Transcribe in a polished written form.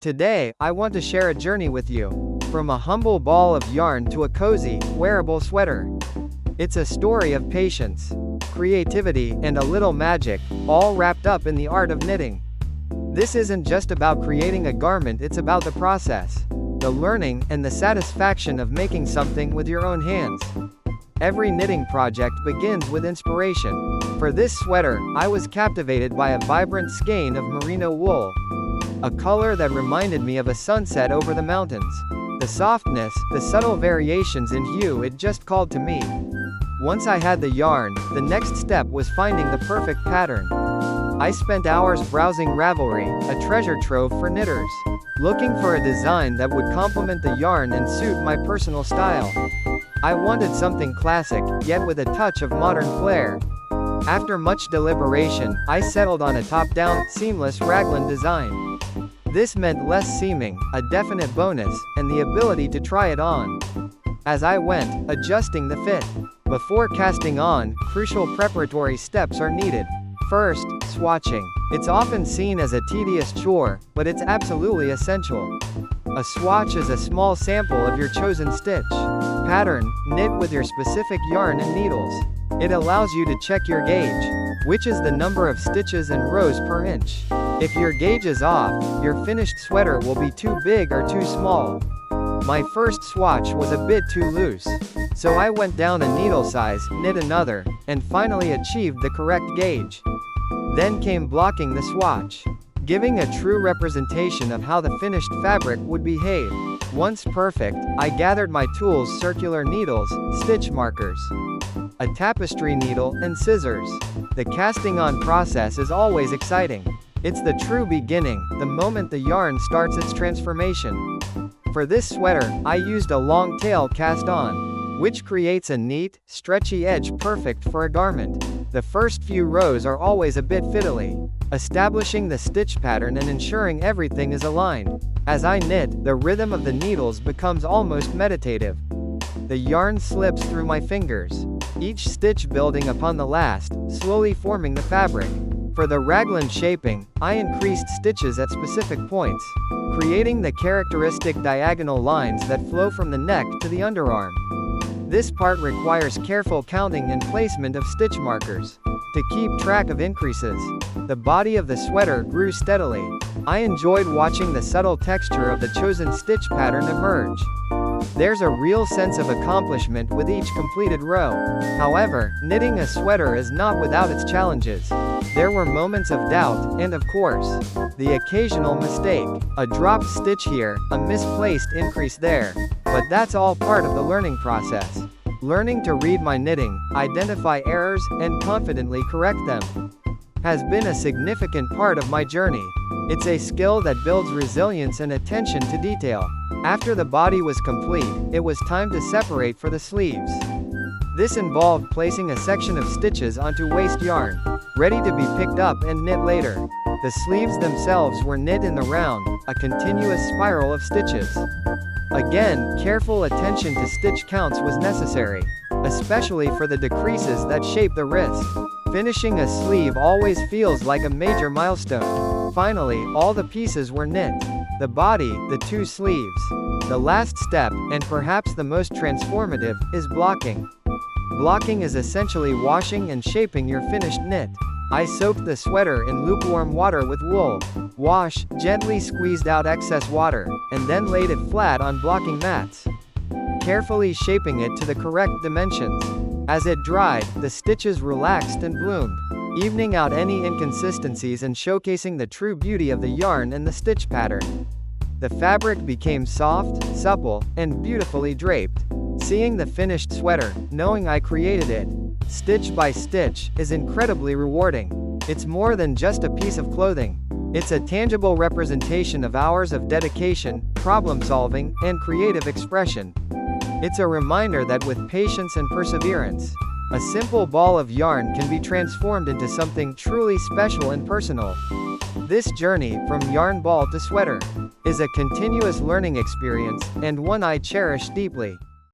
Today, I want to share a journey with you. From a humble ball of yarn to a cozy, wearable sweater. It's a story of patience, creativity, and a little magic, all wrapped up in the art of knitting. This isn't just about creating a garment, it's about the process, the learning, and the satisfaction of making something with your own hands. Every knitting project begins with inspiration. For this sweater, I was captivated by a vibrant skein of merino wool. A color that reminded me of a sunset over the mountains. The softness, the subtle variations in hue, it just called to me. Once I had the yarn, the next step was finding the perfect pattern. I spent hours browsing Ravelry, a treasure trove for knitters, looking for a design that would complement the yarn and suit my personal style. I wanted something classic, yet with a touch of modern flair. After much deliberation, I settled on a top-down, seamless raglan design. This meant less seaming, a definite bonus, and the ability to try it on. As I went, adjusting the fit. Before casting on, crucial preparatory steps are needed. First, swatching. It's often seen as a tedious chore, but it's absolutely essential. A swatch is a small sample of your chosen stitch pattern, knit with your specific yarn and needles. It allows you to check your gauge, which is the number of stitches and rows per inch. If your gauge is off, your finished sweater will be too big or too small. My first swatch was a bit too loose, so I went down a needle size, knit another, and finally achieved the correct gauge. Then came blocking the swatch, giving a true representation of how the finished fabric would behave. Once perfect, I gathered my tools: circular needles, stitch markers, a tapestry needle, and scissors. The casting on process is always exciting. It's the true beginning, the moment the yarn starts its transformation. For this sweater, I used a long tail cast on, which creates a neat, stretchy edge perfect for a garment. The first few rows are always a bit fiddly, establishing the stitch pattern and ensuring everything is aligned. As I knit, the rhythm of the needles becomes almost meditative. The yarn slips through my fingers, each stitch building upon the last, slowly forming the fabric. For the raglan shaping, I increased stitches at specific points, creating the characteristic diagonal lines that flow from the neck to the underarm. This part requires careful counting and placement of stitch markers to keep track of increases. The body of the sweater grew steadily. I enjoyed watching the subtle texture of the chosen stitch pattern emerge. There's a real sense of accomplishment with each completed row. However, knitting a sweater is not without its challenges. There were moments of doubt, and of course, the occasional mistake. A dropped stitch here, a misplaced increase there. But that's all part of the learning process. Learning to read my knitting, identify errors, and confidently correct them has been a significant part of my journey. It's a skill that builds resilience and attention to detail. After the body was complete, it was time to separate for the sleeves. This involved placing a section of stitches onto waste yarn, ready to be picked up and knit later. The sleeves themselves were knit in the round, a continuous spiral of stitches. Again, careful attention to stitch counts was necessary, especially for the decreases that shape the wrist. Finishing a sleeve always feels like a major milestone. Finally, all the pieces were knit. The body, the two sleeves. The last step, and perhaps the most transformative, is blocking. Blocking is essentially washing and shaping your finished knit. I soaked the sweater in lukewarm water with wool. Wash, gently squeezed out excess water, and then laid it flat on blocking mats, carefully shaping it to the correct dimensions. As it dried, the stitches relaxed and bloomed, evening out any inconsistencies and showcasing the true beauty of the yarn and the stitch pattern. The fabric became soft, supple, and beautifully draped. Seeing the finished sweater, knowing I created it, stitch by stitch, is incredibly rewarding. It's more than just a piece of clothing. It's a tangible representation of hours of dedication, problem solving, and creative expression. It's a reminder that with patience and perseverance, a simple ball of yarn can be transformed into something truly special and personal. This journey, from yarn ball to sweater, is a continuous learning experience, and one I cherish deeply.